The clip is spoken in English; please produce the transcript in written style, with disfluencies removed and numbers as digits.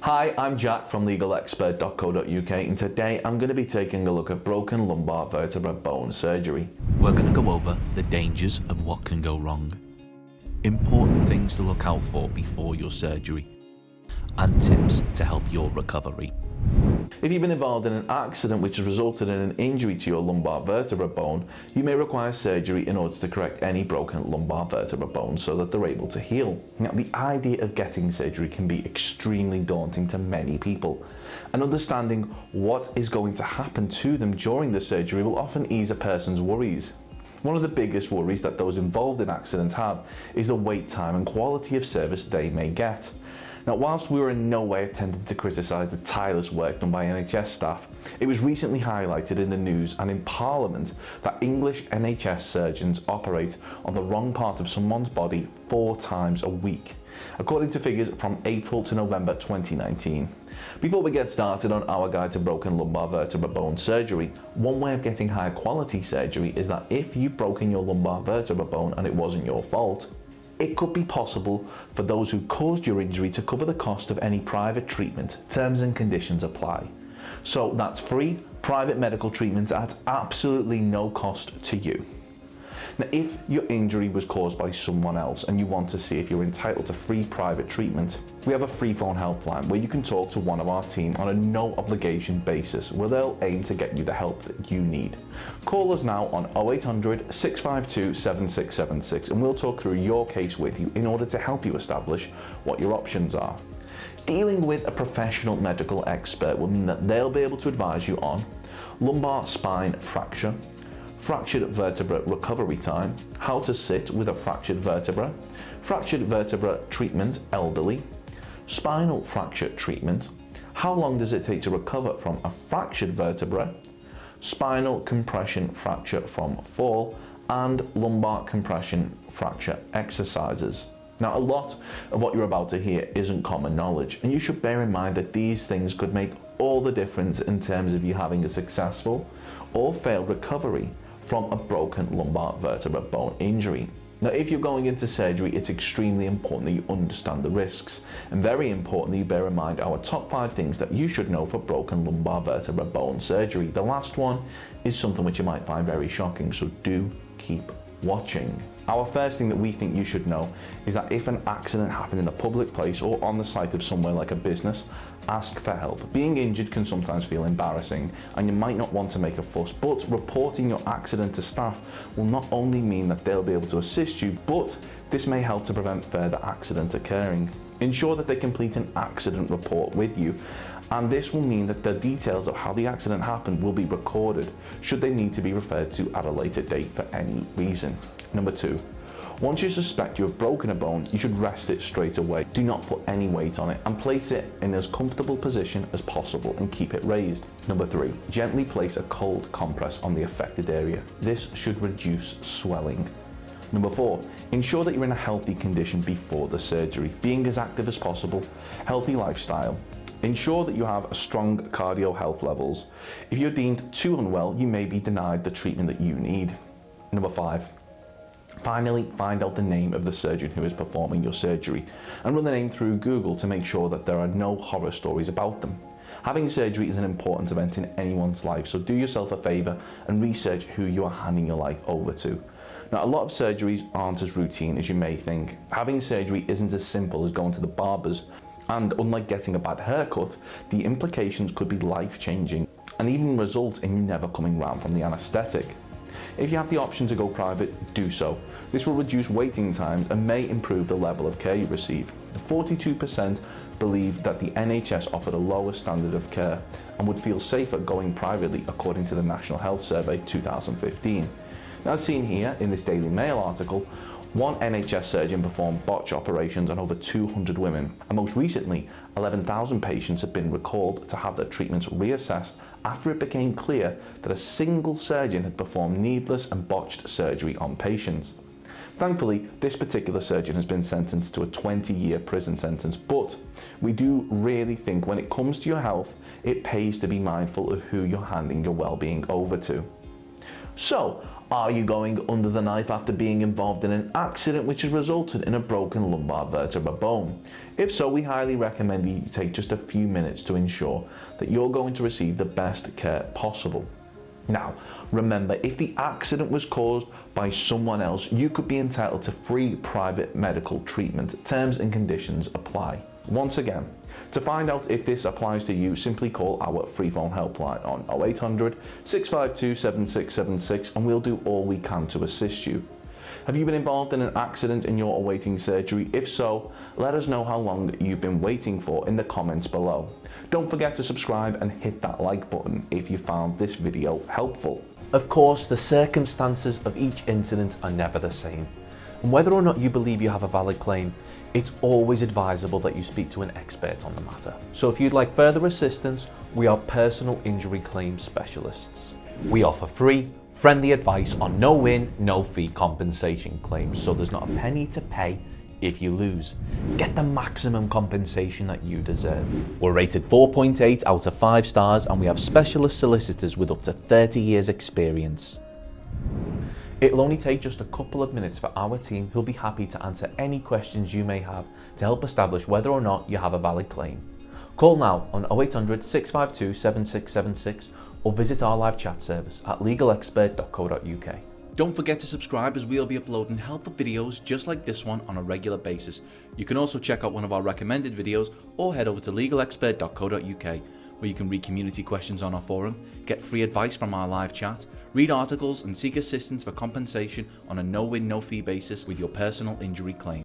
Hi, I'm Jack from legalexpert.co.uk and today I'm going to be taking a look at broken lumbar vertebra bone surgery. We're going to go over the dangers of what can go wrong, important things to look out for before your surgery, and tips to help your recovery. If you've been involved in an accident which has resulted in an injury to your lumbar vertebra bone, you may require surgery in order to correct any broken lumbar vertebra bones so that they're able to heal. Now, the idea of getting surgery can be extremely daunting to many people, and understanding what is going to happen to them during the surgery will often ease a person's worries. One of the biggest worries that those involved in accidents have is the wait time and quality of service they may get. Now, whilst we were in no way attempting to criticise the tireless work done by NHS staff, it was recently highlighted in the news and in Parliament that English NHS surgeons operate on the wrong part of someone's body 4 times a week, according to figures from April to November 2019. Before we get started on our guide to broken lumbar vertebra bone surgery, one way of getting high quality surgery is that if you've broken your lumbar vertebra bone and it wasn't your fault, it could be possible for those who caused your injury to cover the cost of any private treatment. Terms and conditions apply. So that's free private medical treatment at absolutely no cost to you. Now, if your injury was caused by someone else and you want to see if you're entitled to free private treatment, we have a freephone helpline where you can talk to one of our team on a no obligation basis where they'll aim to get you the help that you need. Call us now on 0800 652 7676 and we'll talk through your case with you in order to help you establish what your options are. Dealing with a professional medical expert will mean that they'll be able to advise you on lumbar spine fracture, fractured vertebra recovery time, how to sit with a fractured vertebra treatment elderly, spinal fracture treatment, how long does it take to recover from a fractured vertebra, spinal compression fracture from fall, and lumbar compression fracture exercises. Now, a lot of what you're about to hear isn't common knowledge, and you should bear in mind that these things could make all the difference in terms of you having a successful or failed recovery from a broken lumbar vertebra bone injury. Now, if you're going into surgery, it's extremely important that you understand the risks, and very importantly, you bear in mind our top 5 things that you should know for broken lumbar vertebra bone surgery. The last one is something which you might find very shocking, so do keep watching. Our first thing that we think you should know is that if an accident happened in a public place or on the site of somewhere like a business, ask for help. Being injured can sometimes feel embarrassing and you might not want to make a fuss, but reporting your accident to staff will not only mean that they'll be able to assist you, but this may help to prevent further accidents occurring. Ensure that they complete an accident report with you, and this will mean that the details of how the accident happened will be recorded should they need to be referred to at a later date for any reason. Number 2, once you suspect you have broken a bone, you should rest it straight away. Do not put any weight on it and place it in as comfortable position as possible and keep it raised. Number 3, gently place a cold compress on the affected area. This should reduce swelling. Number 4, ensure that you're in a healthy condition before the surgery, being as active as possible, healthy lifestyle. Ensure that you have a strong cardio health levels. If you're deemed too unwell, you may be denied the treatment that you need. Number 5, finally, find out the name of the surgeon who is performing your surgery and run the name through Google to make sure that there are no horror stories about them. Having surgery is an important event in anyone's life, so do yourself a favour and research who you are handing your life over to. Now, a lot of surgeries aren't as routine as you may think. Having surgery isn't as simple as going to the barber's, and unlike getting a bad haircut, the implications could be life-changing and even result in you never coming round from the anaesthetic. If you have the option to go private, do so. This will reduce waiting times and may improve the level of care you receive. 42% believe that the NHS offered a lower standard of care and would feel safer going privately, according to the National Health Survey 2015. Now, as seen here in this Daily Mail article, one NHS surgeon performed botch operations on over 200 women, and most recently, 11,000 patients have been recalled to have their treatments reassessed after it became clear that a single surgeon had performed needless and botched surgery on patients. Thankfully, this particular surgeon has been sentenced to a 20-year prison sentence, but we do really think when it comes to your health, it pays to be mindful of who you're handing your well-being over to. So, Are you going under the knife after being involved in an accident which has resulted in a broken lumbar vertebra bone? If so, we highly recommend that you take just a few minutes to ensure that you're going to receive the best care possible. Now, remember, if the accident was caused by someone else, you could be entitled to free private medical treatment. Terms and conditions apply. Once again, to find out if this applies to you, simply call our freephone helpline on 0800 652 7676 and we'll do all we can to assist you. Have you been involved in an accident and you're awaiting surgery? If so, let us know how long you've been waiting for in the comments below. Don't forget to subscribe and hit that like button if you found this video helpful. Of course, the circumstances of each incident are never the same. And whether or not you believe you have a valid claim, it's always advisable that you speak to an expert on the matter. So if you'd like further assistance, we are personal injury claim specialists. We offer free, friendly advice on no-win, no-fee compensation claims, so there's not a penny to pay if you lose. Get the maximum compensation that you deserve. We're rated 4.8 out of 5 stars and we have specialist solicitors with up to 30 years experience. It'll only take just a couple of minutes for our team who'll be happy to answer any questions you may have to help establish whether or not you have a valid claim. Call now on 0800 652 7676 or visit our live chat service at legalexpert.co.uk. Don't forget to subscribe as we'll be uploading helpful videos just like this one on a regular basis. You can also check out one of our recommended videos or head over to legalexpert.co.uk where you can read community questions on our forum, get free advice from our live chat, read articles and seek assistance for compensation on a no-win, no-fee basis with your personal injury claim.